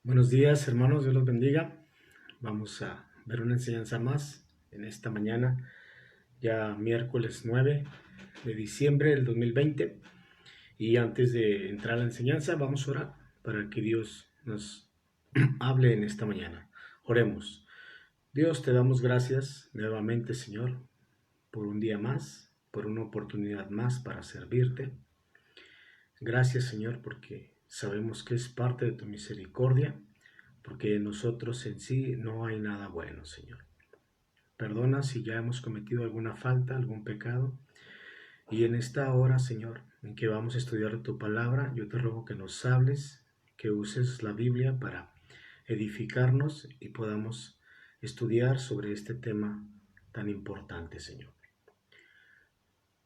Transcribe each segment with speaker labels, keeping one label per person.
Speaker 1: Buenos días, hermanos, Dios los bendiga. Vamos a ver una enseñanza más en esta mañana, ya miércoles 9 de diciembre del 2020. Y antes de entrar a la enseñanza, vamos a orar para que Dios nos hable en esta mañana. Oremos. Dios, te damos gracias nuevamente, Señor, por un día más, por una oportunidad más para servirte. Gracias, Señor, porque sabemos que es parte de tu misericordia, porque en nosotros en sí no hay nada bueno, Señor. Perdona si ya hemos cometido alguna falta, algún pecado. Y en esta hora, Señor, en que vamos a estudiar tu palabra, yo te ruego que nos hables, que uses la Biblia para edificarnos y podamos estudiar sobre este tema tan importante, Señor.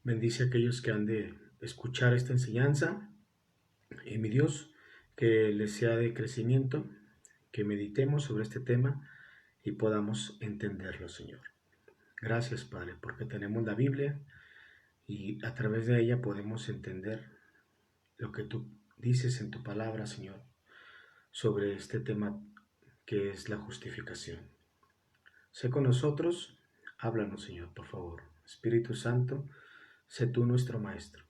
Speaker 1: Bendice a aquellos que han de escuchar esta enseñanza. Y mi Dios, que les sea de crecimiento, que meditemos sobre este tema y podamos entenderlo, Señor. Gracias, Padre, porque tenemos la Biblia y a través de ella podemos entender lo que tú dices en tu palabra, Señor, sobre este tema que es la justificación. Sé con nosotros, háblanos, Señor, por favor. Espíritu Santo, sé tú nuestro Maestro.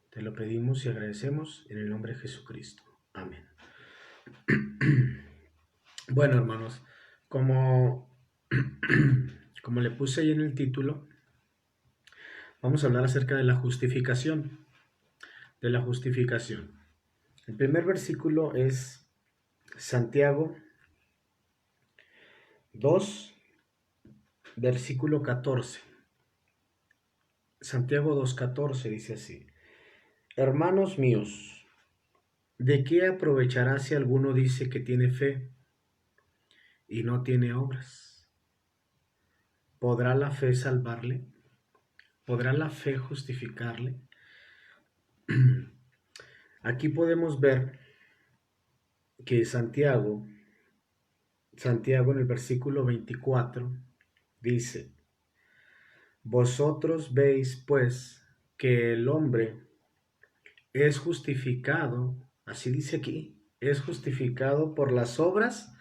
Speaker 1: Te lo pedimos y agradecemos en el nombre de Jesucristo. Amén. Bueno, hermanos, como, como le puse ahí en el título, vamos a hablar acerca de la justificación. De la justificación. El primer versículo es Santiago 2, versículo 14. Santiago 2:14 dice así: Hermanos míos, ¿de qué aprovechará si alguno dice que tiene fe y no tiene obras? ¿Podrá la fe salvarle? ¿Podrá la fe justificarle? Aquí podemos ver que Santiago en el versículo 24 dice: Vosotros veis pues que el hombre es justificado, así dice aquí, es justificado por las obras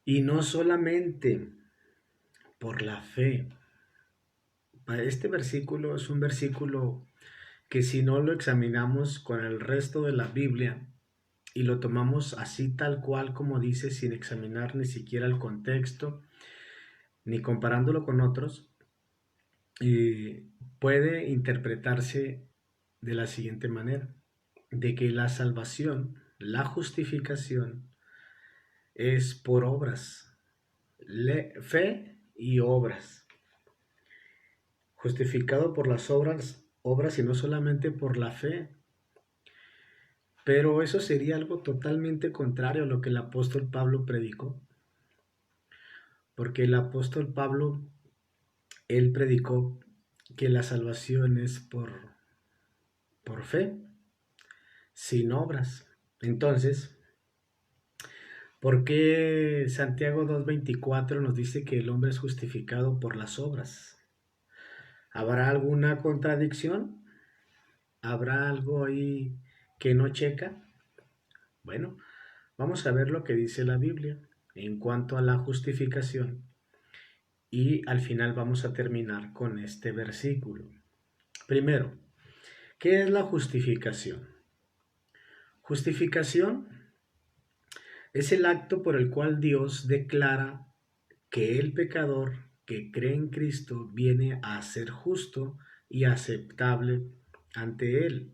Speaker 1: y no solamente por la fe. Este versículo es un versículo que si no lo examinamos con el resto de la Biblia y lo tomamos así tal cual como dice, sin examinar ni siquiera el contexto, ni comparándolo con otros, puede interpretarse de la siguiente manera: de que la salvación, la justificación, es por obras, fe y obras. Justificado por las obras y no solamente por la fe. Pero eso sería algo totalmente contrario a lo que el apóstol Pablo predicó. Porque el apóstol Pablo, él predicó que la salvación es por fe, sin obras. Entonces, ¿por qué Santiago 2:24 nos dice que el hombre es justificado por las obras? ¿Habrá alguna contradicción? ¿Habrá algo ahí que no checa? Bueno, vamos a ver lo que dice la Biblia en cuanto a la justificación y al final vamos a terminar con este versículo. Primero, ¿qué es la justificación? Justificación es el acto por el cual Dios declara que el pecador que cree en Cristo viene a ser justo y aceptable ante Él.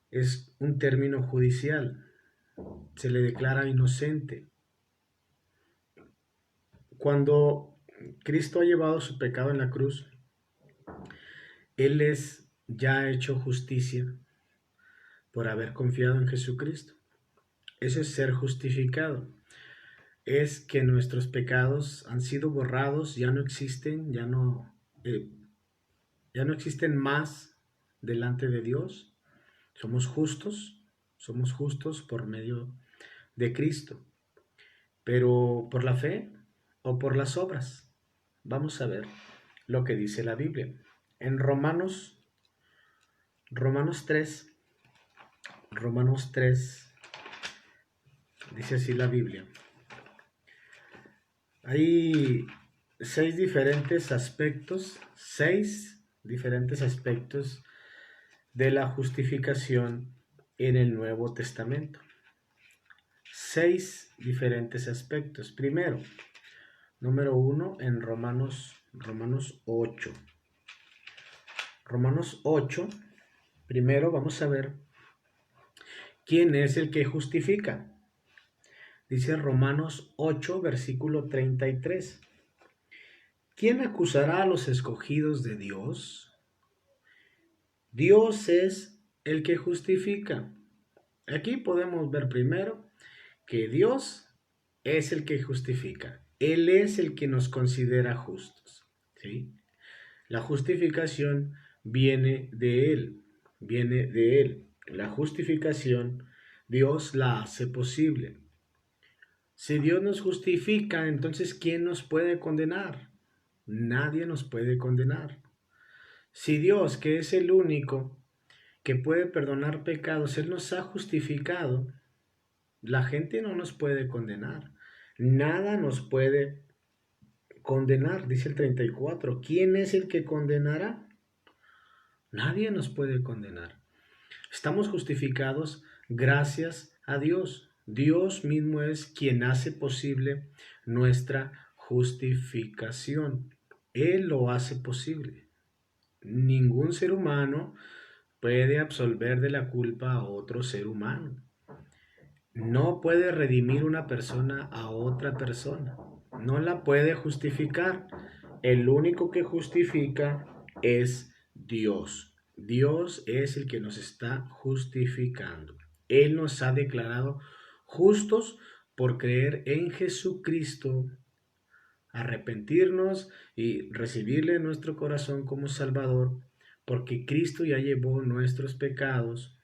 Speaker 1: Es un término judicial. Se le declara inocente. Cuando Cristo ha llevado su pecado en la cruz, Él es ya hecho justicia por haber confiado en Jesucristo. Eso es ser justificado. Es que nuestros pecados han sido borrados, ya no existen, ya no existen más delante de Dios. Somos justos por medio de Cristo. Pero por la fe o por las obras. Vamos a ver lo que dice la Biblia. En Romanos 3, Dice así la Biblia. Hay seis diferentes aspectos de la justificación en el Nuevo Testamento. 6 diferentes aspectos. Primero, número 1 en Romanos 8. Romanos 8, primero vamos a ver quién es el que justifica. Dice Romanos 8, versículo 33. ¿Quién acusará a los escogidos de Dios? Dios es el que justifica. Aquí podemos ver primero que Dios es el que justifica. Él es el que nos considera justos. ¿Sí? La justificación viene de Él. La justificación Dios la hace posible. Si Dios nos justifica, entonces ¿quién nos puede condenar? Nadie nos puede condenar. Si Dios, que es el único que puede perdonar pecados, Él nos ha justificado, la gente no nos puede condenar. Nada nos puede condenar, dice el 34. ¿Quién es el que condenará? Nadie nos puede condenar. Estamos justificados gracias a Dios. Dios mismo es quien hace posible nuestra justificación. Él lo hace posible. Ningún ser humano puede absolver de la culpa a otro ser humano. No puede redimir una persona a otra persona. No la puede justificar. El único que justifica es Dios. Dios es el que nos está justificando. Él nos ha declarado justos por creer en Jesucristo, arrepentirnos y recibirle en nuestro corazón como Salvador, porque Cristo ya llevó nuestros pecados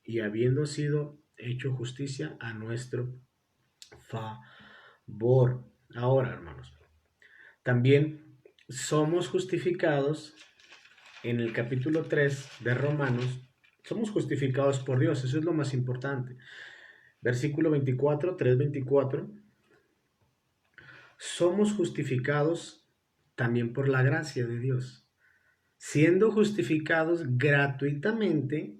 Speaker 1: y habiendo sido hecho justicia a nuestro favor. Ahora, hermanos, también somos justificados en el capítulo 3 de Romanos. Somos justificados por Dios, eso es lo más importante. Versículo 24, 3:24. Somos justificados también por la gracia de Dios, siendo justificados gratuitamente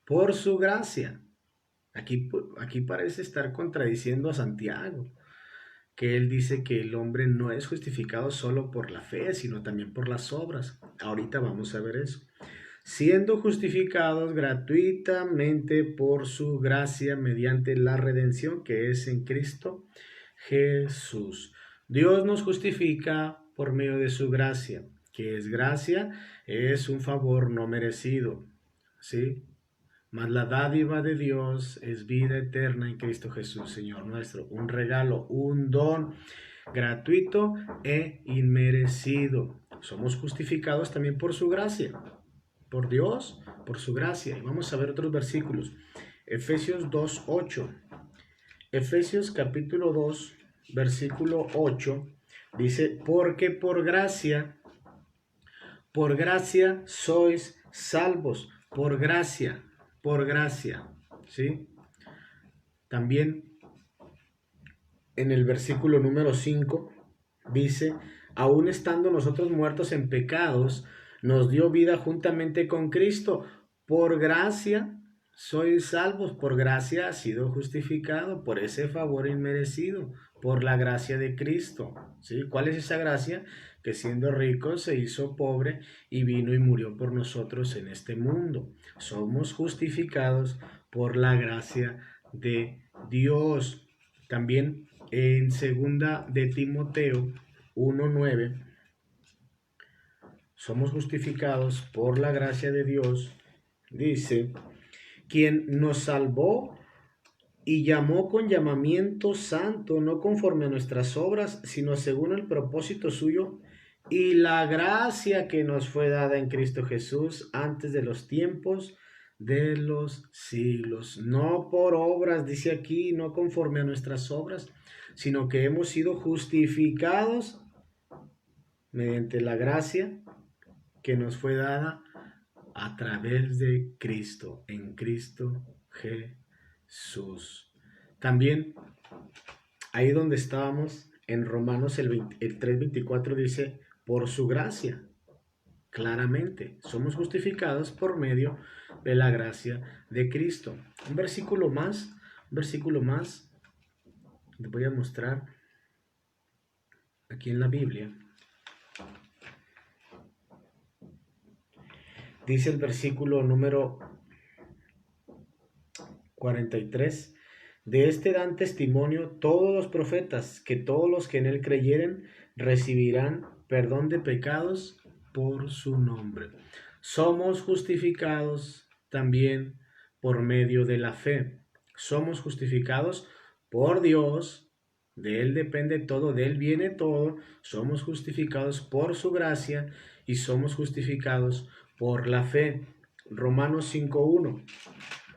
Speaker 1: por su gracia. Aquí parece estar contradiciendo a Santiago, que él dice que el hombre no es justificado solo por la fe, sino también por las obras. Ahorita vamos a ver eso. Siendo justificados gratuitamente por su gracia mediante la redención que es en Cristo Jesús. Dios nos justifica por medio de su gracia. ¿Qué es gracia? Es un favor no merecido, ¿sí? Mas la dádiva de Dios es vida eterna en Cristo Jesús, Señor nuestro. Un regalo, un don gratuito e inmerecido. Somos justificados también por su gracia. Por Dios, por su gracia. Y vamos a ver otros versículos. Efesios 2:8. Efesios capítulo 2, versículo 8. Dice, porque por gracia sois salvos. Por gracia, ¿sí? También en el versículo número 5 dice, aun estando nosotros muertos en pecados, nos dio vida juntamente con Cristo. Por gracia sois salvos, por gracia ha sido justificado, por ese favor inmerecido, por la gracia de Cristo. ¿Sí? ¿Cuál es esa gracia? Que siendo rico se hizo pobre y vino y murió por nosotros en este mundo. Somos justificados por la gracia de Dios. También en segunda de Timoteo 1:9, somos justificados por la gracia de Dios. Dice, quien nos salvó y llamó con llamamiento santo, no conforme a nuestras obras, sino según el propósito suyo y la gracia que nos fue dada en Cristo Jesús antes de los tiempos de los siglos. No por obras, dice aquí, no conforme a nuestras obras, sino que hemos sido justificados mediante la gracia que nos fue dada a través de Cristo, en Cristo Jesús. También, ahí donde estábamos, en Romanos el 3:24 dice, por su gracia, claramente, somos justificados por medio de la gracia de Cristo. Un versículo más, les voy a mostrar aquí en la Biblia. Dice el versículo número 43, de este dan testimonio todos los profetas, que todos los que en él creyeren recibirán perdón de pecados por su nombre. Somos justificados también por medio de la fe. Somos justificados por Dios, de él depende todo, de él viene todo. Somos justificados por su gracia y somos justificados por la fe. Romanos 5:1.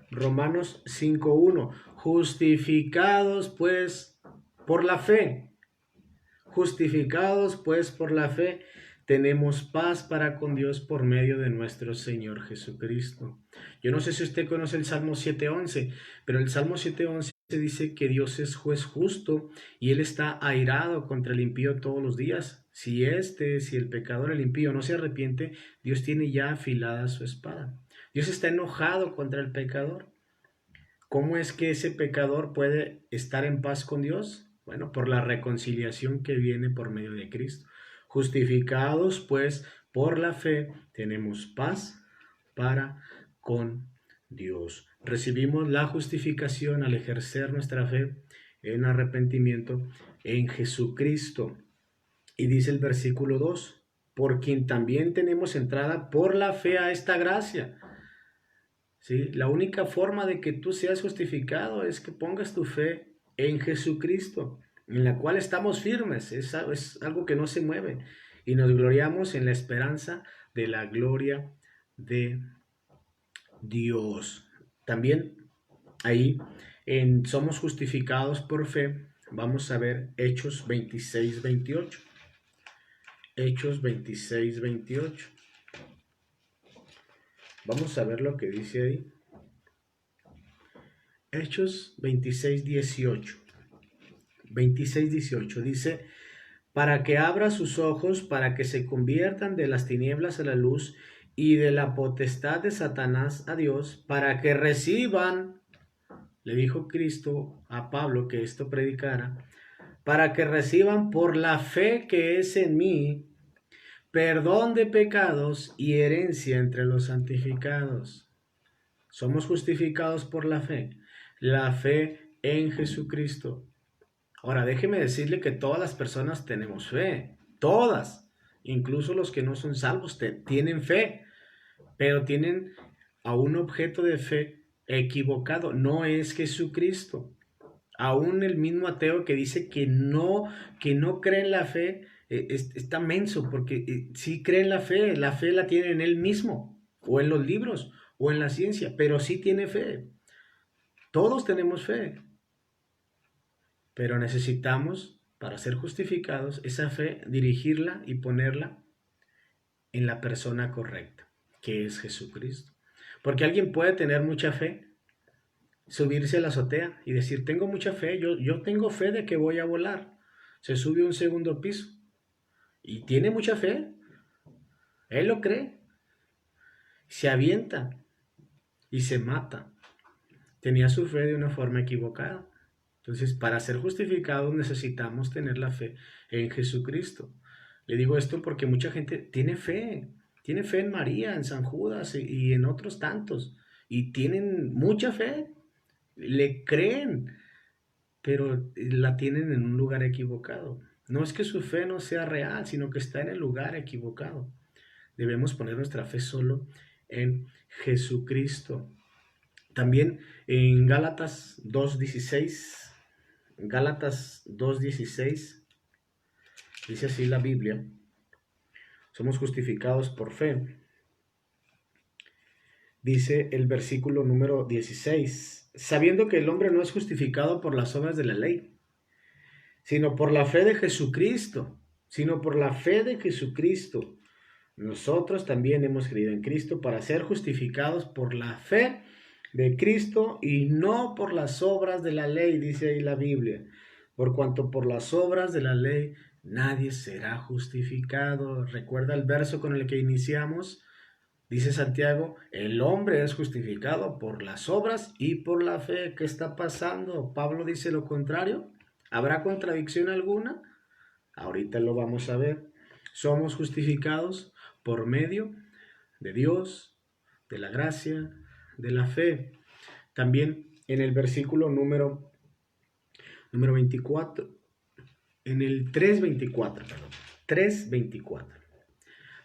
Speaker 1: Romanos 5:1. Justificados pues por la fe. Justificados pues por la fe, tenemos paz para con Dios por medio de nuestro Señor Jesucristo. Yo no sé si usted conoce el Salmo 7:11, pero el Salmo 7:11 dice que Dios es juez justo y Él está airado contra el impío todos los días. Si el pecador, el impío, no se arrepiente, Dios tiene ya afilada su espada. Dios está enojado contra el pecador. ¿Cómo es que ese pecador puede estar en paz con Dios? Bueno, por la reconciliación que viene por medio de Cristo. Justificados, pues, por la fe, tenemos paz para con Dios. Recibimos la justificación al ejercer nuestra fe en arrepentimiento en Jesucristo. Y dice el versículo 2, por quien también tenemos entrada por la fe a esta gracia. ¿Sí? La única forma de que tú seas justificado es que pongas tu fe en Jesucristo, en la cual estamos firmes. Es algo que no se mueve. Y nos gloriamos en la esperanza de la gloria de Dios. También ahí somos justificados por fe. Vamos a ver Hechos 26:28. Hechos 26:28. Vamos a ver lo que dice ahí. Hechos 26:18. 26:18 dice, para que abra sus ojos, para que se conviertan de las tinieblas a la luz y de la potestad de Satanás a Dios, para que reciban, le dijo Cristo a Pablo que esto predicara, para que reciban por la fe que es en mí, perdón de pecados y herencia entre los santificados. Somos justificados por la fe en Jesucristo. Ahora, déjeme decirle que todas las personas tenemos fe, todas, incluso los que no son salvos tienen fe, pero tienen a un objeto de fe equivocado, no es Jesucristo. Aún el mismo ateo que dice que no cree en la fe, está menso, porque sí cree en la fe la tiene en él mismo, o en los libros, o en la ciencia, pero sí tiene fe. Todos tenemos fe, pero necesitamos, para ser justificados, esa fe, dirigirla y ponerla en la persona correcta, que es Jesucristo. Porque alguien puede tener mucha fe, subirse a la azotea y decir, tengo mucha fe, yo tengo fe de que voy a volar. Se sube a un segundo piso y tiene mucha fe, él lo cree, se avienta y se mata. Tenía su fe de una forma equivocada. Entonces, para ser justificados necesitamos tener la fe en Jesucristo. Le digo esto porque mucha gente tiene fe en María, en San Judas y en otros tantos, y tienen mucha fe, le creen, pero la tienen en un lugar equivocado. No es que su fe no sea real, sino que está en el lugar equivocado. Debemos poner nuestra fe solo en Jesucristo. También en Gálatas 2:16, dice así la Biblia, somos justificados por fe. Dice el versículo número 16, sabiendo que el hombre no es justificado por las obras de la ley, sino por la fe de Jesucristo, Nosotros también hemos creído en Cristo para ser justificados por la fe de Cristo y no por las obras de la ley, dice ahí la Biblia. Por cuanto por las obras de la ley nadie será justificado. Recuerda el verso con el que iniciamos. Dice Santiago, el hombre es justificado por las obras y por la fe. ¿Qué está pasando? Pablo dice lo contrario. ¿Habrá contradicción alguna? Ahorita lo vamos a ver. Somos justificados por medio de Dios, de la gracia, de la fe. También en el versículo número 24, en el 3.24, perdón, 3.24.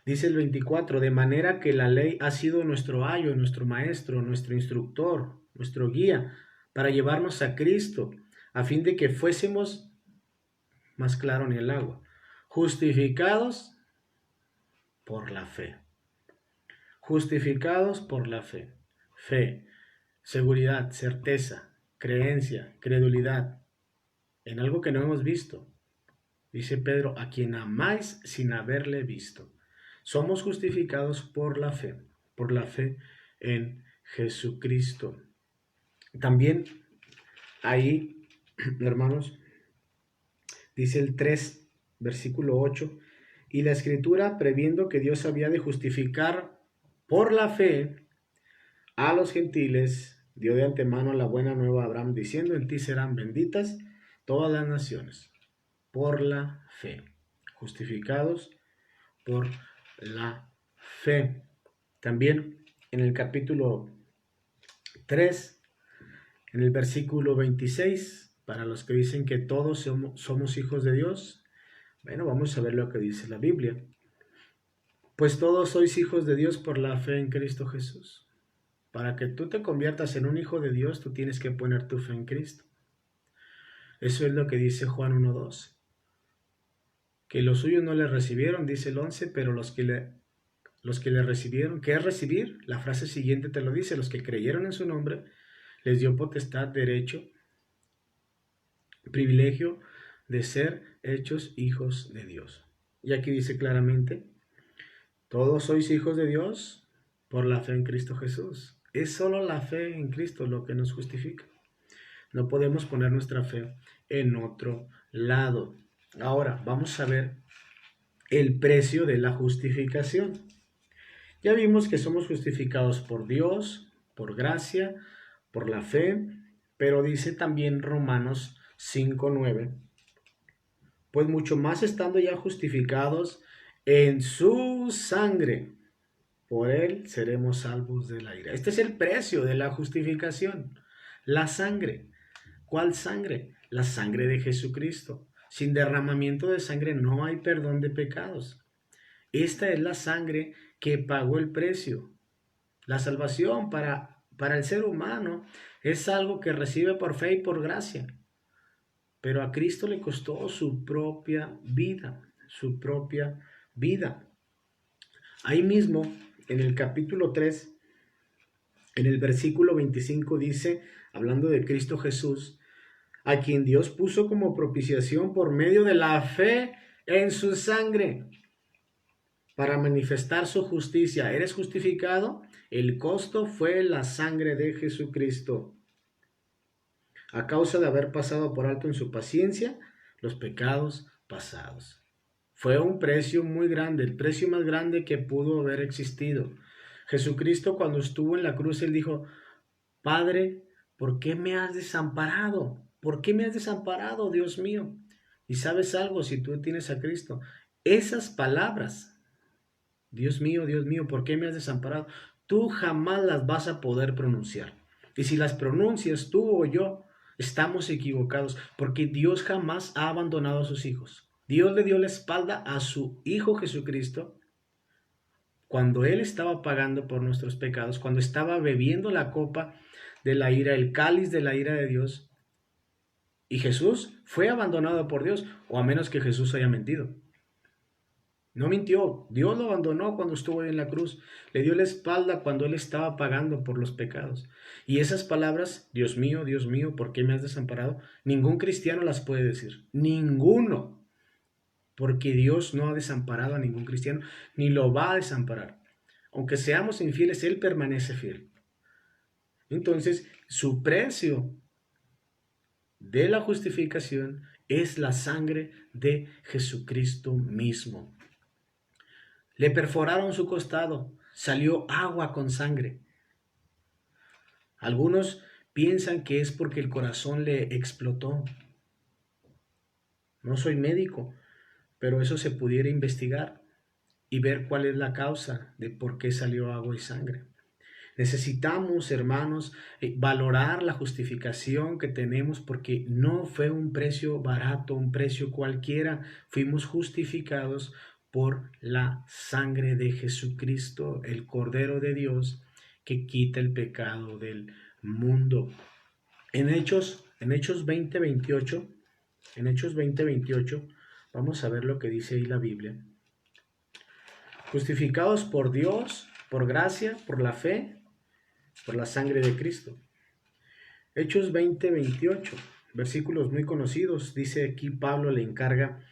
Speaker 1: Dice el 24, de manera que la ley ha sido nuestro ayo, nuestro maestro, nuestro instructor, nuestro guía, para llevarnos a Cristo, a fin de que fuésemos, más claro en el agua, justificados por la fe. Justificados por la fe. Fe, seguridad, certeza, creencia, credulidad, en algo que no hemos visto. Dice Pedro, a quien amáis sin haberle visto. Somos justificados por la fe en Jesucristo. También ahí, hermanos, dice el 3, versículo 8, y la Escritura, previendo que Dios había de justificar por la fe a los gentiles, dio de antemano la buena nueva a Abraham, diciendo, en ti serán benditas todas las naciones, por la fe, justificados por la fe. También en el capítulo 3, en el versículo 26, para los que dicen que todos somos hijos de Dios, bueno, vamos a ver lo que dice la Biblia. Pues todos sois hijos de Dios por la fe en Cristo Jesús. Para que tú te conviertas en un hijo de Dios, tú tienes que poner tu fe en Cristo. Eso es lo que dice Juan 1:2. Que los suyos no le recibieron, dice el 11, pero los que le recibieron, ¿qué es recibir? La frase siguiente te lo dice, los que creyeron en su nombre, les dio potestad, derecho, privilegio de ser hechos hijos de Dios. Y aquí dice claramente, todos sois hijos de Dios por la fe en Cristo Jesús. Es solo la fe en Cristo lo que nos justifica. No podemos poner nuestra fe en otro lado. Ahora, vamos a ver el precio de la justificación. Ya vimos que somos justificados por Dios, por gracia, por la fe, pero dice también Romanos 5:9, pues mucho más estando ya justificados en su sangre, por él seremos salvos de la ira. Este es el precio de la justificación, la sangre. ¿Cuál sangre? La sangre de Jesucristo. Sin derramamiento de sangre no hay perdón de pecados. Esta es la sangre que pagó el precio. La salvación para el ser humano es algo que recibe por fe y por gracia. Pero a Cristo le costó su propia vida, su propia vida. Ahí mismo, en el capítulo 3, en el versículo 25 dice, hablando de Cristo Jesús, a quien Dios puso como propiciación por medio de la fe en su sangre, para manifestar su justicia. ¿Eres justificado? El costo fue la sangre de Jesucristo. A causa de haber pasado por alto en su paciencia los pecados pasados. Fue un precio muy grande, el precio más grande que pudo haber existido. Jesucristo, cuando estuvo en la cruz, él dijo, Padre, ¿por qué me has desamparado? ¿Por qué me has desamparado, Dios mío? Y sabes algo, si tú tienes a Cristo, esas palabras, Dios mío, ¿por qué me has desamparado? Tú jamás las vas a poder pronunciar. Y si las pronuncias tú o yo, estamos equivocados, porque Dios jamás ha abandonado a sus hijos. Dios le dio la espalda a su Hijo Jesucristo cuando Él estaba pagando por nuestros pecados, cuando estaba bebiendo la copa de la ira, el cáliz de la ira de Dios. Y Jesús fue abandonado por Dios, o a menos que Jesús haya mentido. No mintió, Dios lo abandonó cuando estuvo en la cruz, le dio la espalda cuando Él estaba pagando por los pecados. Y esas palabras, Dios mío, ¿por qué me has desamparado? Ningún cristiano las puede decir, ninguno, porque Dios no ha desamparado a ningún cristiano, ni lo va a desamparar. Aunque seamos infieles, Él permanece fiel. Entonces, su precio de la justificación es la sangre de Jesucristo mismo. Le perforaron su costado, salió agua con sangre. Algunos piensan que es porque el corazón le explotó. No soy médico, pero eso se pudiera investigar y ver cuál es la causa de por qué salió agua y sangre. Necesitamos, hermanos, valorar la justificación que tenemos porque no fue un precio barato, un precio cualquiera. Fuimos justificados por la sangre de Jesucristo, el Cordero de Dios, que quita el pecado del mundo. En Hechos 20:28, vamos a ver lo que dice ahí la Biblia. Justificados por Dios, por gracia, por la fe, por la sangre de Cristo. Hechos 20:28, versículos muy conocidos. Dice aquí Pablo le encarga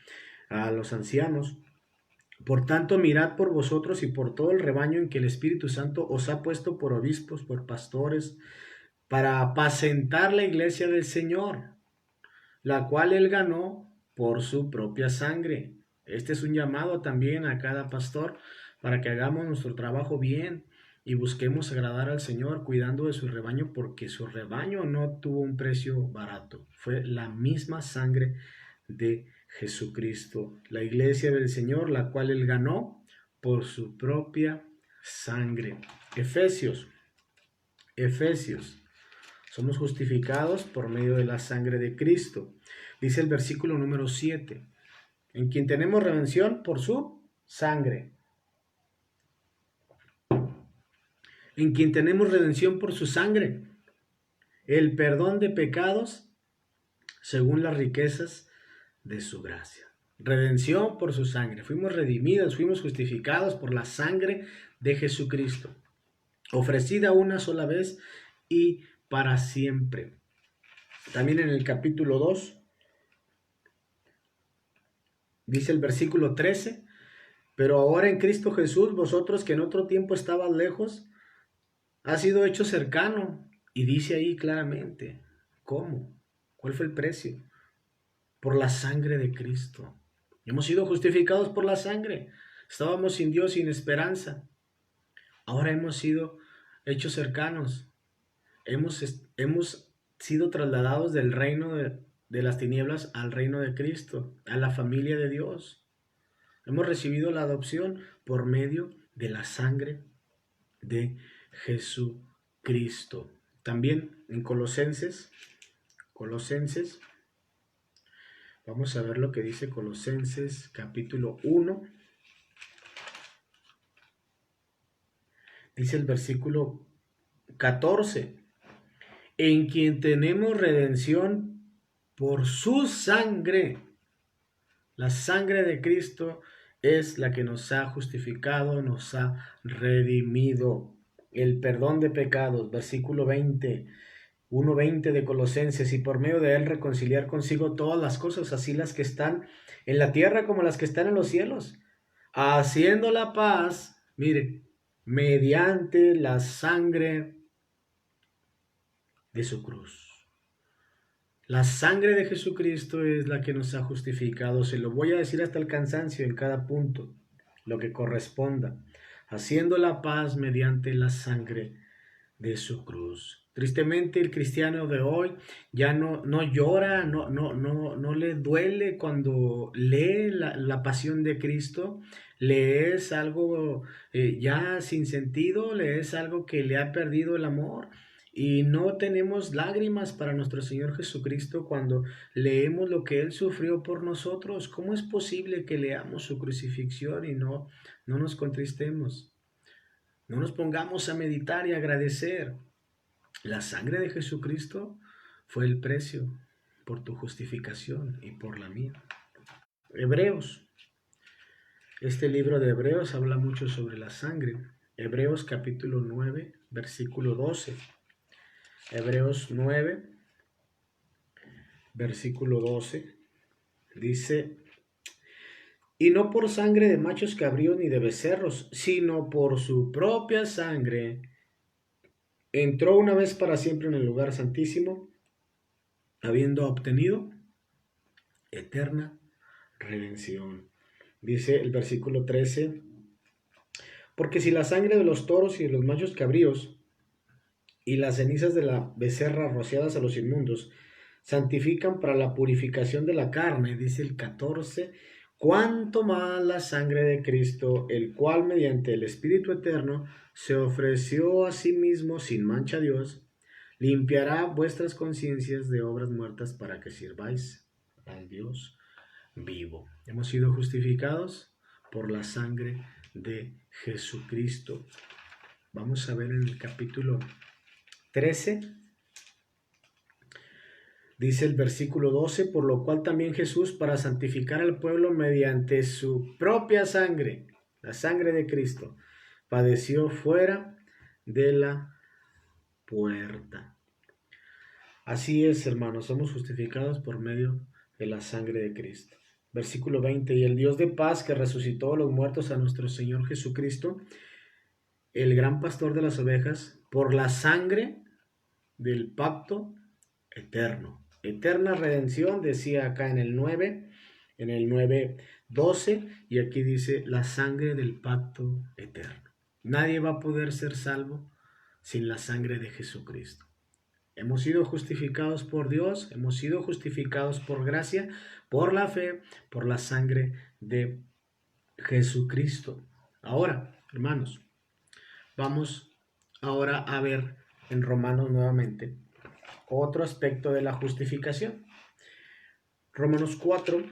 Speaker 1: a los ancianos: por tanto, mirad por vosotros y por todo el rebaño en que el Espíritu Santo os ha puesto por obispos, por pastores, para apacentar la iglesia del Señor, la cual él ganó por su propia sangre. Este es un llamado también a cada pastor para que hagamos nuestro trabajo bien y busquemos agradar al Señor cuidando de su rebaño, porque su rebaño no tuvo un precio barato. Fue la misma sangre de Jesucristo, la iglesia del Señor, la cual él ganó por su propia sangre. Efesios. Somos justificados por medio de la sangre de Cristo. Dice el versículo número 7, en quien tenemos redención por su sangre. En quien tenemos redención por su sangre, el perdón de pecados según las riquezas de su gracia. Redención por su sangre. Fuimos redimidos, fuimos justificados por la sangre de Jesucristo, ofrecida una sola vez y para siempre. También en el capítulo 2, dice el versículo 13, pero ahora en Cristo Jesús, vosotros que en otro tiempo estabas lejos, ha sido hecho cercano. Y dice ahí claramente, ¿cómo? ¿Cuál fue el precio? Por la sangre de Cristo. Hemos sido justificados por la sangre. Estábamos sin Dios, sin esperanza. Ahora hemos sido hechos cercanos. Hemos sido trasladados del reino de las tinieblas al reino de Cristo, a la familia de Dios. Hemos recibido la adopción por medio de la sangre de Jesucristo. También en Colosenses, vamos a ver lo que dice Colosenses capítulo 1. Dice el versículo 14, en quien tenemos redención por su sangre. La sangre de Cristo es la que nos ha justificado, nos ha redimido. El perdón de pecados, versículo 20, 1:20 de Colosenses, y por medio de él reconciliar consigo todas las cosas, así las que están en la tierra como las que están en los cielos, haciendo la paz, mire, mediante la sangre de su cruz. La sangre de Jesucristo es la que nos ha justificado. Se lo voy a decir hasta el cansancio en cada punto, lo que corresponda. Haciendo la paz mediante la sangre de su cruz. Tristemente el cristiano de hoy ya no llora, no le duele cuando lee la pasión de Cristo. Le es algo ya sin sentido, le es algo que le ha perdido el amor. Y no tenemos lágrimas para nuestro Señor Jesucristo cuando leemos lo que Él sufrió por nosotros. ¿Cómo es posible que leamos su crucifixión y no nos contristemos? No nos pongamos a meditar y agradecer. La sangre de Jesucristo fue el precio por tu justificación y por la mía. Hebreos. Este libro de Hebreos habla mucho sobre la sangre. Hebreos capítulo 9, versículo 12. Hebreos 9, versículo 12, dice: y no por sangre de machos cabríos ni de becerros, sino por su propia sangre, entró una vez para siempre en el lugar santísimo, habiendo obtenido eterna redención. Dice el versículo 13, porque si la sangre de los toros y de los machos cabríos y las cenizas de la becerra rociadas a los inmundos santifican para la purificación de la carne, dice el 14, cuánto más la sangre de Cristo, el cual mediante el Espíritu Eterno se ofreció a sí mismo sin mancha a Dios, limpiará vuestras conciencias de obras muertas para que sirváis al Dios vivo. Hemos sido justificados por la sangre de Jesucristo. Vamos a ver en el capítulo 13. Dice el versículo 12, por lo cual también Jesús, para santificar al pueblo mediante su propia sangre, la sangre de Cristo, padeció fuera de la puerta. Así es, hermanos, somos justificados por medio de la sangre de Cristo. Versículo 20, y el Dios de paz que resucitó a los muertos a nuestro Señor Jesucristo, el gran pastor de las ovejas, por la sangre del pacto eterno. Eterna redención, decía acá en el 9:12, y aquí dice la sangre del pacto eterno. Nadie va a poder ser salvo sin la sangre de Jesucristo. Hemos sido justificados por Dios, hemos sido justificados por gracia, por la fe, por la sangre de Jesucristo. Ahora, hermanos, vamos ahora a ver en Romanos nuevamente otro aspecto de la justificación. Romanos 4,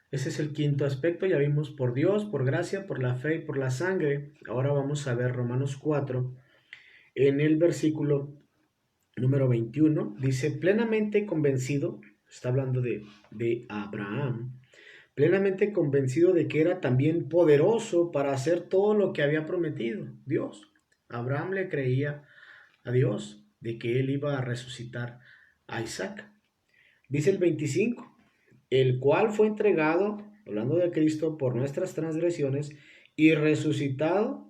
Speaker 1: ese es el quinto aspecto, ya vimos por Dios, por gracia, por la fe y por la sangre. Ahora vamos a ver Romanos 4. En el versículo número 21 dice, plenamente convencido, está hablando de Abraham, plenamente convencido de que era también poderoso para hacer todo lo que había prometido Dios. Abraham le creía a Dios de que él iba a resucitar a Isaac. Dice el 25, el cual fue entregado, hablando de Cristo, por nuestras transgresiones y resucitado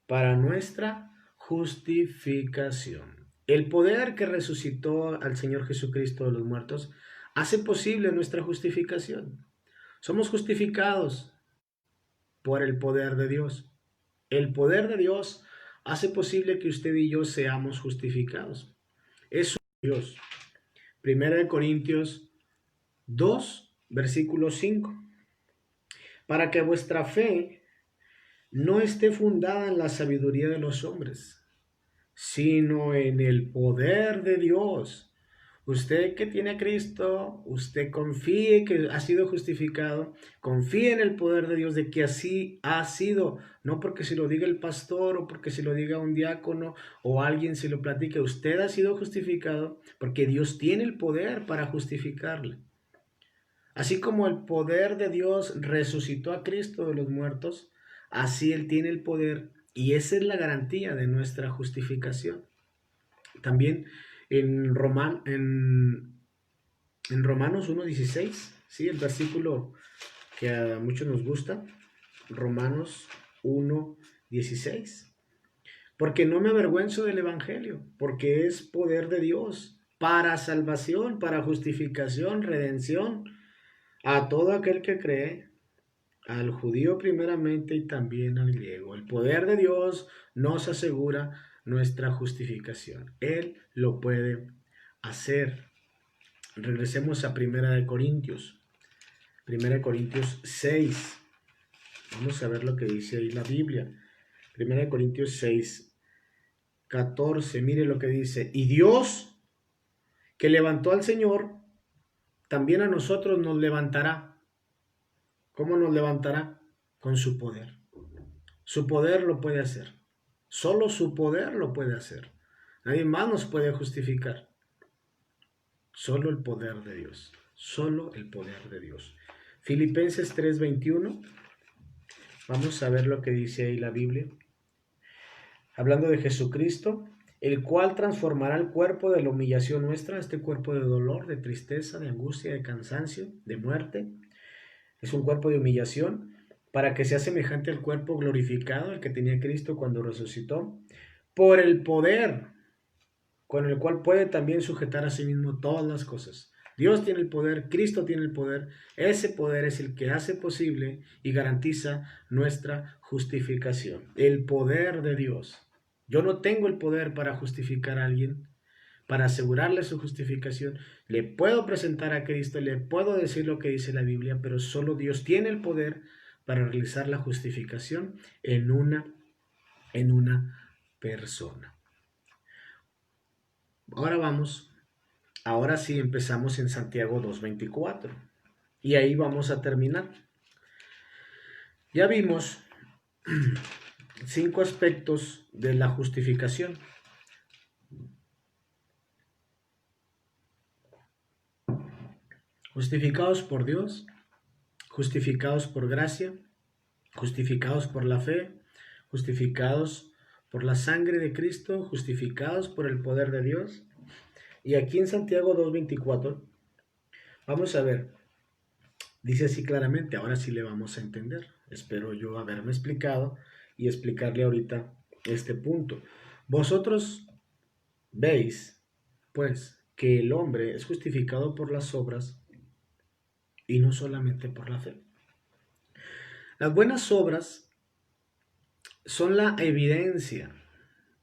Speaker 1: para nuestra justificación. El poder que resucitó al Señor Jesucristo de los muertos hace posible nuestra justificación. Somos justificados por el poder de Dios. El poder de Dios hace posible que usted y yo seamos justificados. Es Dios. 1 Corintios 2, versículo 5. Para que vuestra fe no esté fundada en la sabiduría de los hombres, sino en el poder de Dios. Usted que tiene a Cristo, usted confíe que ha sido justificado, confíe en el poder de Dios de que así ha sido, no porque se lo diga el pastor o porque se lo diga un diácono o alguien se lo platique, usted ha sido justificado porque Dios tiene el poder para justificarle. Así como el poder de Dios resucitó a Cristo de los muertos, así Él tiene el poder y esa es la garantía de nuestra justificación. También en Romanos 1:16, ¿sí? El versículo que a muchos nos gusta, Romanos 1:16. Porque no me avergüenzo del Evangelio, porque es poder de Dios para salvación, para justificación, redención, a todo aquel que cree, al judío primeramente y también al griego. El poder de Dios nos asegura nuestra justificación. Él lo puede hacer. Regresemos a 1 Corintios. 1 Corintios 6. Vamos a ver lo que dice ahí la Biblia. 1 Corintios 6, 14. Mire lo que dice. Y Dios, que levantó al Señor, también a nosotros nos levantará. ¿Cómo nos levantará? Con su poder. Su poder lo puede hacer. Solo su poder lo puede hacer. Nadie más nos puede justificar. Solo el poder de Dios. Solo el poder de Dios. Filipenses 3:21. Vamos a ver lo que dice ahí la Biblia. Hablando de Jesucristo, el cual transformará el cuerpo de la humillación nuestra, este cuerpo de dolor, de tristeza, de angustia, de cansancio, de muerte. Es un cuerpo de humillación para que sea semejante al cuerpo glorificado, el que tenía Cristo cuando resucitó, por el poder con el cual puede también sujetar a sí mismo todas las cosas. Dios tiene el poder, Cristo tiene el poder, ese poder es el que hace posible y garantiza nuestra justificación. El poder de Dios. Yo no tengo el poder para justificar a alguien, para asegurarle su justificación. Le puedo presentar a Cristo, le puedo decir lo que dice la Biblia, pero solo Dios tiene el poder para realizar la justificación en una persona. Ahora sí empezamos en Santiago 2:24 y ahí vamos a terminar. Ya vimos 5 aspectos de la justificación. Justificados por Dios, justificados por gracia, justificados por la fe, justificados por la sangre de Cristo, justificados por el poder de Dios. Y aquí en Santiago 2:24 vamos a ver, dice así claramente, ahora sí le vamos a entender. Espero yo haberme explicado y explicarle ahorita este punto. Vosotros veis, pues, que el hombre es justificado por las obras y no solamente por la fe. Las buenas obras son la evidencia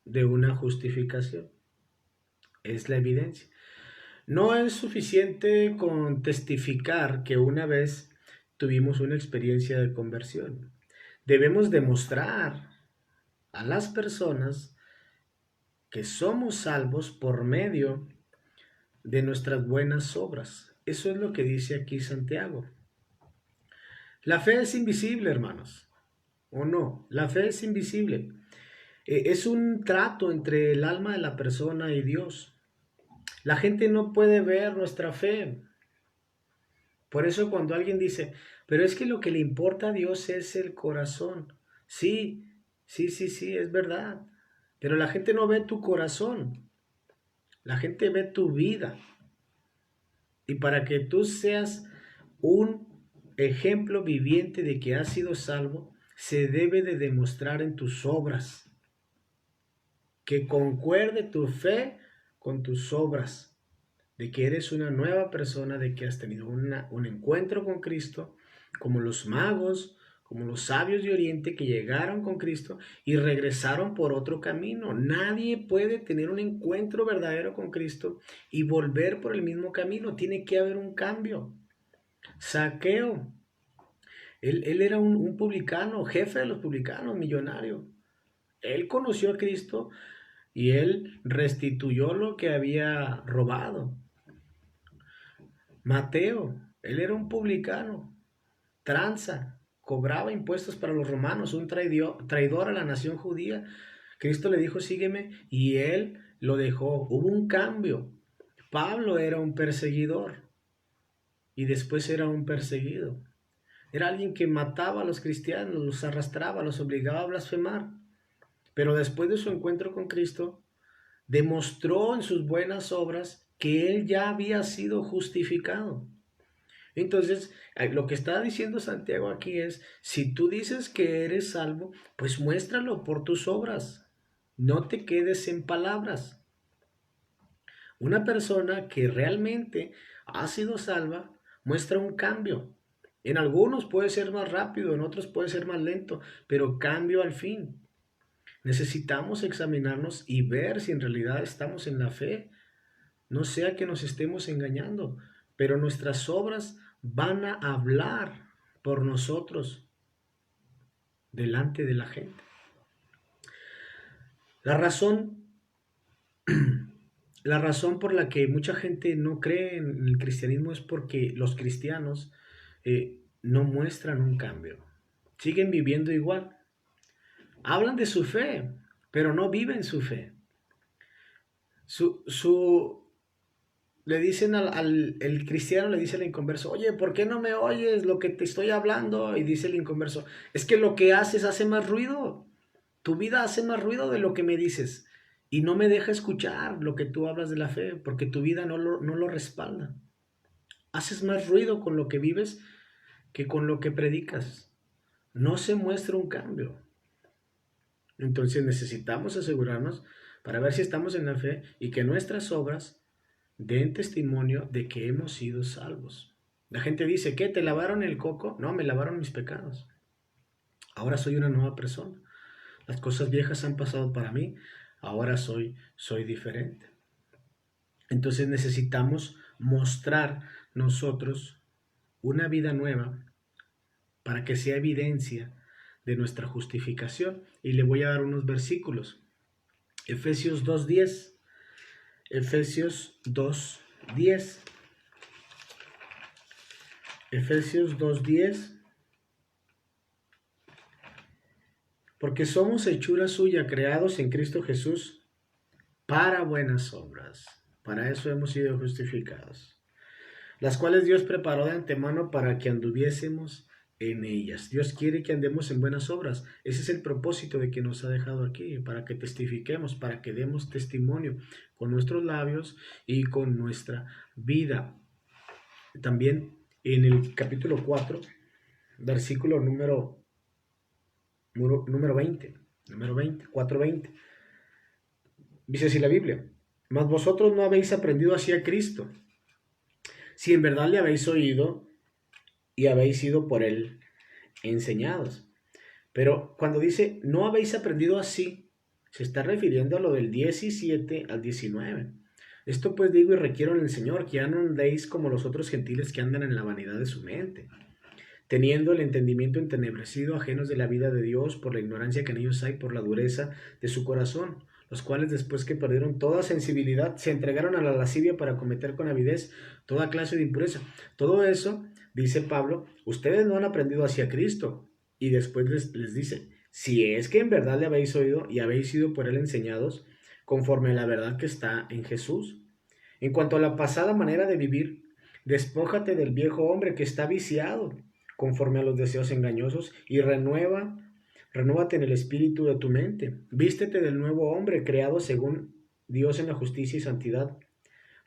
Speaker 1: de una justificación. Es la evidencia. No es suficiente con testificar que una vez tuvimos una experiencia de conversión. Debemos demostrar a las personas que somos salvos por medio de nuestras buenas obras. Eso es lo que dice aquí Santiago. La fe es invisible, hermanos. ¿O no? La fe es invisible. Es un trato entre el alma de la persona y Dios. La gente no puede ver nuestra fe. Por eso cuando alguien dice, pero es que lo que le importa a Dios es el corazón. Sí, es verdad. Pero la gente no ve tu corazón. La gente ve tu vida. Y para que tú seas un ejemplo viviente de que has sido salvo, se debe de demostrar en tus obras. Que concuerde tu fe con tus obras. De que eres una nueva persona, de que has tenido un encuentro con Cristo, como los magos, como los sabios de Oriente que llegaron con Cristo y regresaron por otro camino. Nadie puede tener un encuentro verdadero con Cristo y volver por el mismo camino. Tiene que haber un cambio. Zaqueo, él era un publicano, jefe de los publicanos, millonario. Él conoció a Cristo y él restituyó lo que había robado. Mateo, él era un publicano, tranza, cobraba impuestos para los romanos, un traidor a la nación judía. Cristo le dijo, sígueme, y él lo dejó. Hubo un cambio. Pablo era un perseguidor y después era un perseguido. Era alguien que mataba a los cristianos, los arrastraba, los obligaba a blasfemar. Pero después de su encuentro con Cristo, demostró en sus buenas obras que él ya había sido justificado. Entonces, lo que está diciendo Santiago aquí es, si tú dices que eres salvo, pues muéstralo por tus obras. No te quedes en palabras. Una persona que realmente ha sido salva muestra un cambio. En algunos puede ser más rápido, en otros puede ser más lento, pero cambio al fin. Necesitamos examinarnos y ver si en realidad estamos en la fe. No sea que nos estemos engañando, pero nuestras obras van a hablar por nosotros delante de la gente. La razón por la que mucha gente no cree en el cristianismo es porque los cristianos no muestran un cambio. Siguen viviendo igual. Hablan de su fe, pero no viven su fe. Le dicen el cristiano le dice al inconverso, oye, ¿por qué no me oyes lo que te estoy hablando? Y dice el inconverso, es que lo que haces hace más ruido. Tu vida hace más ruido de lo que me dices. Y no me deja escuchar lo que tú hablas de la fe, porque tu vida no lo respalda. Haces más ruido con lo que vives que con lo que predicas. no se muestra un cambio. Entonces necesitamos asegurarnos para ver si estamos en la fe y que nuestras obras den testimonio de que hemos sido salvos. La gente dice, ¿qué? ¿Te lavaron el coco? No, me lavaron mis pecados. Ahora soy una nueva persona. Las cosas viejas han pasado para mí, ahora soy diferente. Entonces necesitamos mostrar nosotros una vida nueva para que sea evidencia de nuestra justificación. Y le voy a dar unos versículos. Efesios 2:10. Efesios 2:10. Efesios 2:10. Porque somos hechura suya, creados en Cristo Jesús para buenas obras. Para eso hemos sido justificados, las cuales Dios preparó de antemano para que anduviésemos en ellas. Dios quiere que andemos en buenas obras. Ese es el propósito de que nos ha dejado aquí, para que testifiquemos, para que demos testimonio con nuestros labios y con nuestra vida. También en el capítulo 4, versículo número 20, 4:20, dice así la Biblia: mas vosotros no habéis aprendido así a Cristo, si en verdad le habéis oído y habéis sido por él enseñados. Pero cuando dice no habéis aprendido así, se está refiriendo a lo del 17 al 19. Esto pues digo y requiero en el Señor, que ya no andéis como los otros gentiles que andan en la vanidad de su mente, teniendo el entendimiento entenebrecido, ajenos de la vida de Dios por la ignorancia que en ellos hay, por la dureza de su corazón, los cuales después que perdieron toda sensibilidad, se entregaron a la lascivia para cometer con avidez toda clase de impureza. Todo eso, dice Pablo, ustedes no han aprendido hacia Cristo. Y después les dice, si es que en verdad le habéis oído y habéis sido por él enseñados, conforme a la verdad que está en Jesús. En cuanto a la pasada manera de vivir, despójate del viejo hombre que está viciado conforme a los deseos engañosos y renúvate en el espíritu de tu mente. Vístete del nuevo hombre creado según Dios en la justicia y santidad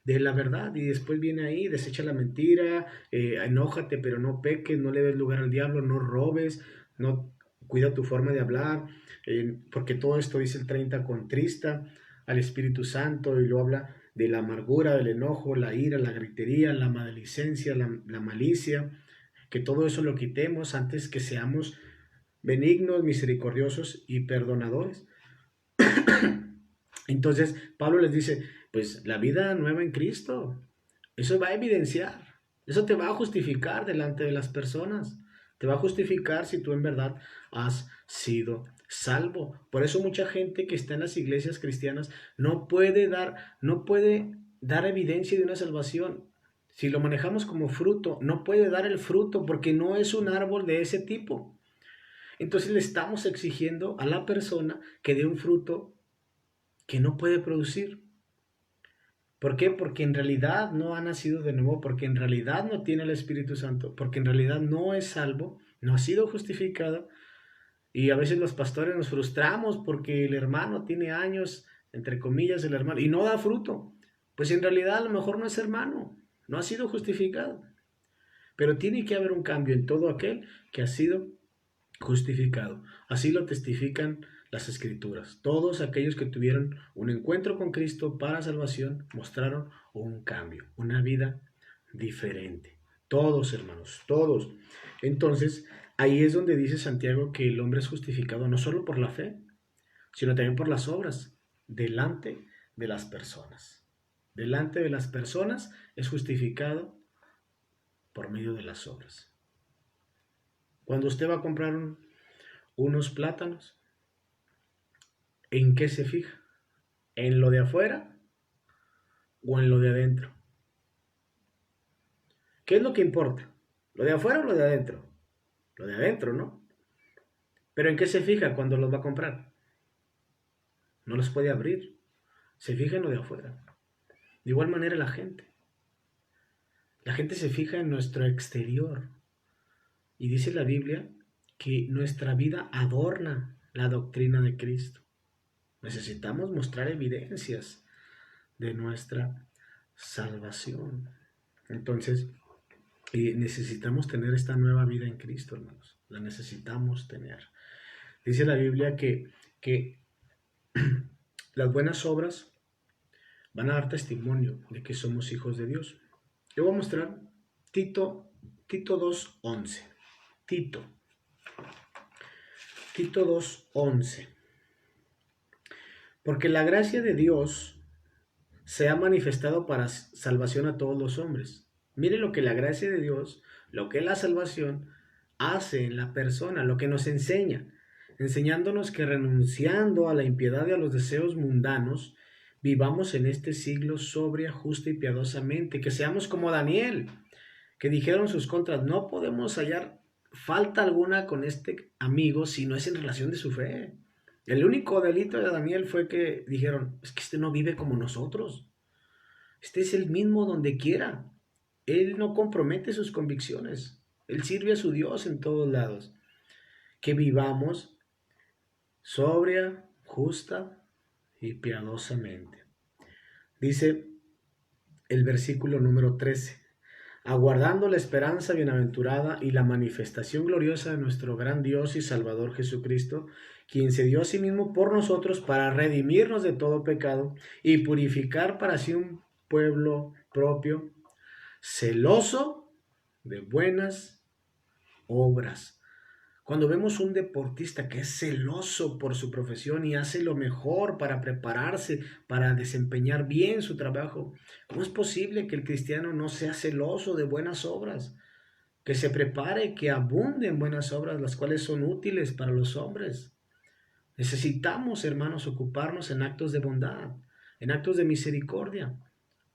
Speaker 1: de la verdad. Y después viene ahí, desecha la mentira, enójate pero no peques, no le des lugar al diablo, no robes, no cuida tu forma de hablar, porque todo esto, dice el 30, contrista al Espíritu Santo, y lo habla de la amargura, del enojo, la ira, la gritería, la maledicencia, la malicia, que todo eso lo quitemos antes, que seamos benignos, misericordiosos y perdonadores. Entonces Pablo les dice, pues la vida nueva en Cristo, eso va a evidenciar, eso te va a justificar delante de las personas, te va a justificar si tú en verdad has sido salvo. Por eso mucha gente que está en las iglesias cristianas no puede dar evidencia de una salvación. Si lo manejamos como fruto, no puede dar el fruto porque no es un árbol de ese tipo. Entonces le estamos exigiendo a la persona que dé un fruto que no puede producir. ¿Por qué? Porque en realidad no ha nacido de nuevo, porque en realidad no tiene el Espíritu Santo, porque en realidad no es salvo, no ha sido justificado. Y a veces los pastores nos frustramos porque el hermano tiene años, entre comillas, el hermano, y no da fruto. Pues en realidad a lo mejor no es hermano, no ha sido justificado. Pero tiene que haber un cambio en todo aquel que ha sido justificado. Así lo testifican las Escrituras. Todos aquellos que tuvieron un encuentro con Cristo para salvación mostraron un cambio, una vida diferente. Todos, hermanos, todos. Entonces, ahí es donde dice Santiago que el hombre es justificado no solo por la fe, sino también por las obras, delante de las personas. Delante de las personas es justificado por medio de las obras. Cuando usted va a comprar unos plátanos, ¿en qué se fija? ¿En lo de afuera o en lo de adentro? ¿Qué es lo que importa? ¿Lo de afuera o lo de adentro? Lo de adentro, ¿no? Pero ¿en qué se fija cuando los va a comprar? No los puede abrir. Se fija en lo de afuera. De igual manera la gente. La gente se fija en nuestro exterior. Y dice la Biblia que nuestra vida adorna la doctrina de Cristo. Necesitamos mostrar evidencias de nuestra salvación. Entonces, Y necesitamos tener esta nueva vida en Cristo, hermanos. La necesitamos tener. Dice la Biblia que las buenas obras van a dar testimonio de que somos hijos de Dios. Yo voy a mostrar Tito 2:11. Tito 2:11. Porque la gracia de Dios se ha manifestado para salvación a todos los hombres. Mire lo que la gracia de Dios, lo que la salvación hace en la persona, lo que nos enseña, enseñándonos que renunciando a la impiedad y a los deseos mundanos, vivamos en este siglo sobria, justa y piadosamente, que seamos como Daniel, que dijeron sus contras, no podemos hallar falta alguna con este amigo si no es en relación de su fe. El único delito de Daniel fue que dijeron, es que este no vive como nosotros. Este es el mismo donde quiera. Él no compromete sus convicciones. Él sirve a su Dios en todos lados. Que vivamos sobria, justa y piadosamente. Dice el versículo número 13. Aguardando la esperanza bienaventurada y la manifestación gloriosa de nuestro gran Dios y Salvador Jesucristo, quien se dio a sí mismo por nosotros para redimirnos de todo pecado y purificar para sí un pueblo propio, celoso de buenas obras. Cuando vemos un deportista que es celoso por su profesión y hace lo mejor para prepararse, para desempeñar bien su trabajo, ¿cómo es posible que el cristiano no sea celoso de buenas obras? Que se prepare, que abunde en buenas obras, las cuales son útiles para los hombres. Necesitamos, hermanos, ocuparnos en actos de bondad, en actos de misericordia.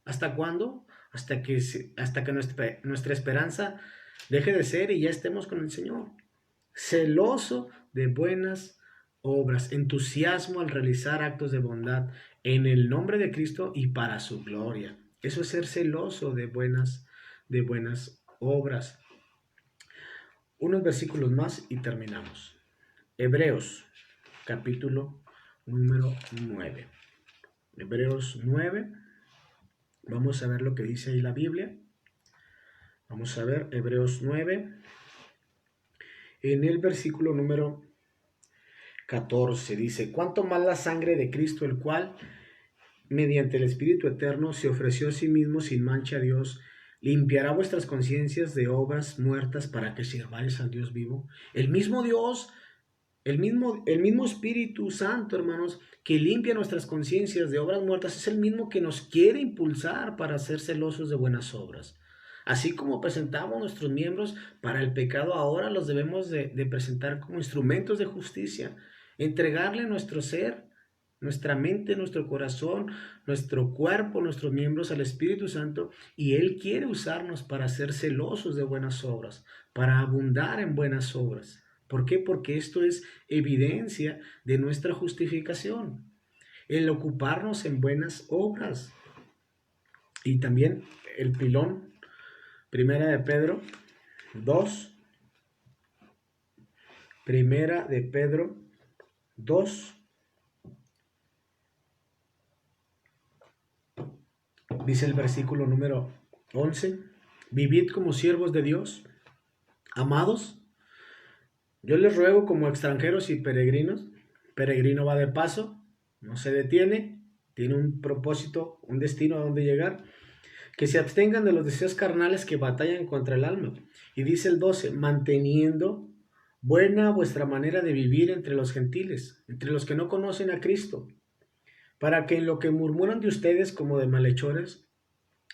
Speaker 1: ¿Hasta cuándo? Hasta que nuestra esperanza deje de ser y ya estemos con el Señor. Celoso de buenas obras, entusiasmo al realizar actos de bondad en el nombre de Cristo y para su gloria. Eso es ser celoso de buenas obras. Unos versículos más y terminamos. Hebreos, capítulo número 9. Hebreos 9. Vamos a ver lo que dice ahí la Biblia. Vamos a ver Hebreos 9. En el versículo número 14 dice, ¿cuánto más la sangre de Cristo, el cual, mediante el Espíritu Eterno, se ofreció a sí mismo sin mancha a Dios, limpiará vuestras conciencias de obras muertas para que sirváis al Dios vivo? El mismo Dios, el mismo Espíritu Santo, hermanos, que limpia nuestras conciencias de obras muertas, es el mismo que nos quiere impulsar para ser celosos de buenas obras. Así como presentamos nuestros miembros para el pecado, ahora los debemos de presentar como instrumentos de justicia, entregarle nuestro ser, nuestra mente, nuestro corazón, nuestro cuerpo, nuestros miembros al Espíritu Santo, y Él quiere usarnos para ser celosos de buenas obras, para abundar en buenas obras. ¿Por qué? Porque esto es evidencia de nuestra justificación, el ocuparnos en buenas obras. Y también el pilón, Primera de Pedro 2. Primera de Pedro 2. Dice el versículo número 11. Vivid como siervos de Dios, amados. Yo les ruego como extranjeros y peregrinos. Peregrino va de paso, no se detiene, tiene un propósito, un destino a donde llegar. Que se abstengan de los deseos carnales que batallan contra el alma. Y dice el 12, manteniendo buena vuestra manera de vivir entre los gentiles, entre los que no conocen a Cristo, para que en lo que murmuran de ustedes como de malhechores,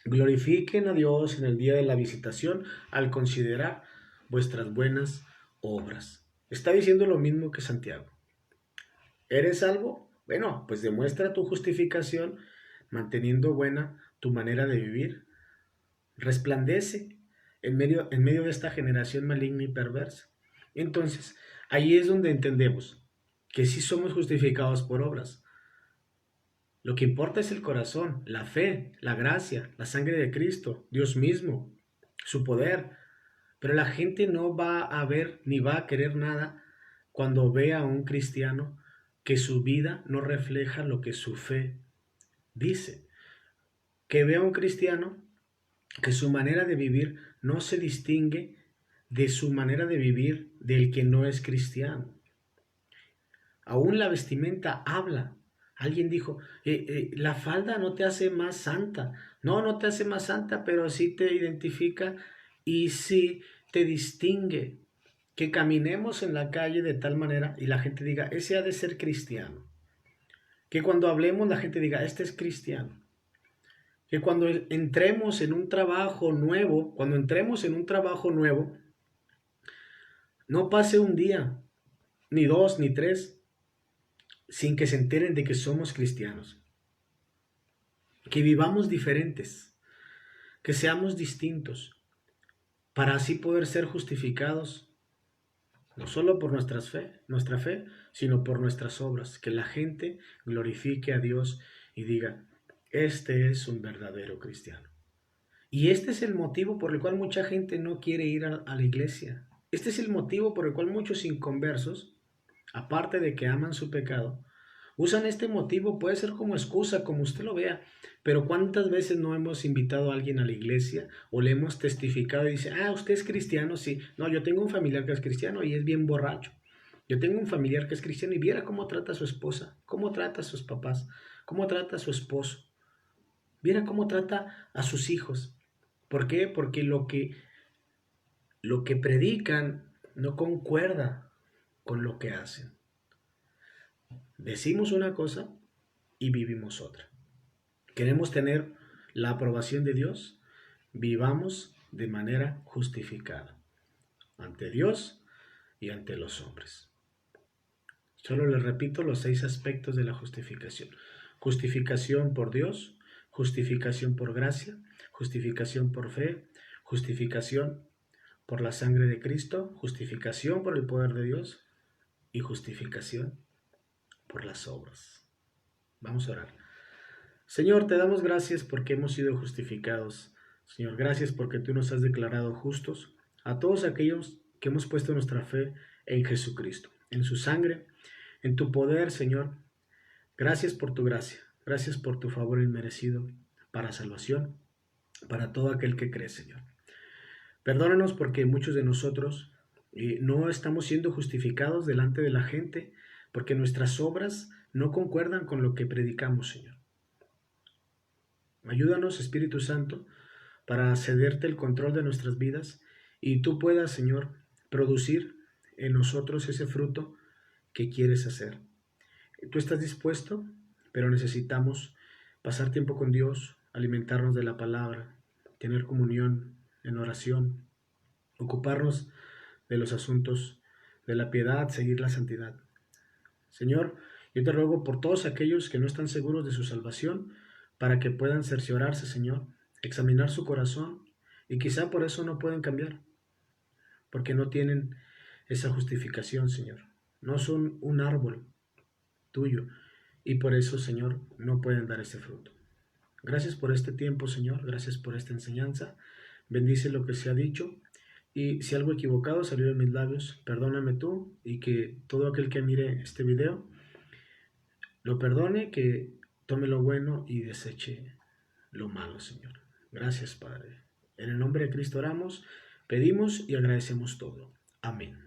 Speaker 1: glorifiquen a Dios en el día de la visitación al considerar vuestras buenas obras. Está diciendo lo mismo que Santiago. ¿Eres salvo? Bueno, pues demuestra tu justificación manteniendo buena tu manera de vivir. Resplandece en medio de esta generación maligna y perversa. Entonces, ahí es donde entendemos que sí somos justificados por obras. Lo que importa es el corazón, la fe, la gracia, la sangre de Cristo, Dios mismo, su poder. Pero la gente no va a ver ni va a querer nada cuando ve a un cristiano que su vida no refleja lo que su fe dice. Que vea a un cristiano que su manera de vivir no se distingue de su manera de vivir del que no es cristiano. Aún la vestimenta habla. Alguien dijo, la falda no te hace más santa. No, no te hace más santa, pero sí te identifica y sí te distingue. Que caminemos en la calle de tal manera y la gente diga, ese ha de ser cristiano. Que cuando hablemos la gente diga, este es cristiano. Que cuando entremos en un trabajo nuevo, no pase un día, ni dos, ni tres, sin que se enteren de que somos cristianos. Que vivamos diferentes, que seamos distintos, para así poder ser justificados, no solo por nuestra fe, sino por nuestras obras. Que la gente glorifique a Dios y diga, este es un verdadero cristiano. Y este es el motivo por el cual mucha gente no quiere ir a la iglesia. Este es el motivo por el cual muchos inconversos, aparte de que aman su pecado, usan este motivo, puede ser como excusa, como usted lo vea, pero ¿cuántas veces no hemos invitado a alguien a la iglesia o le hemos testificado y dice, usted es cristiano? Sí, no, yo tengo un familiar que es cristiano y es bien borracho. Yo tengo un familiar que es cristiano y viera cómo trata a su esposa, cómo trata a sus papás, cómo trata a su esposo, viera cómo trata a sus hijos. ¿Por qué? Porque lo que predican no concuerda con lo que hacen. Decimos una cosa y vivimos otra. Queremos tener la aprobación de Dios, vivamos de manera justificada ante Dios y ante los hombres. Solo les repito los 6 aspectos de la justificación. Justificación por Dios, justificación por gracia, justificación por fe, justificación por la sangre de Cristo, justificación por el poder de Dios y justificación por las obras. Vamos a orar. Señor, te damos gracias porque hemos sido justificados. Señor, gracias porque tú nos has declarado justos a todos aquellos que hemos puesto nuestra fe en Jesucristo, en su sangre, en tu poder, Señor. Gracias por tu gracia, gracias por tu favor inmerecido para salvación, para todo aquel que cree, Señor. Perdónanos porque muchos de nosotros no estamos siendo justificados delante de la gente porque nuestras obras no concuerdan con lo que predicamos, Señor. Ayúdanos, Espíritu Santo, para cederte el control de nuestras vidas y tú puedas, Señor, producir en nosotros ese fruto que quieres hacer. Tú estás dispuesto, pero necesitamos pasar tiempo con Dios, alimentarnos de la palabra, tener comunión en oración, ocuparnos de los asuntos de la piedad, seguir la santidad. Señor, yo te ruego por todos aquellos que no están seguros de su salvación, para que puedan cerciorarse, Señor, examinar su corazón, y quizá por eso no pueden cambiar, porque no tienen esa justificación, Señor. No son un árbol tuyo, y por eso, Señor, no pueden dar ese fruto. Gracias por este tiempo, Señor, gracias por esta enseñanza. Bendice lo que se ha dicho, y si algo equivocado salió de mis labios, perdóname tú, y que todo aquel que mire este video lo perdone, que tome lo bueno y deseche lo malo, Señor. Gracias, Padre. En el nombre de Cristo oramos, pedimos y agradecemos todo. Amén.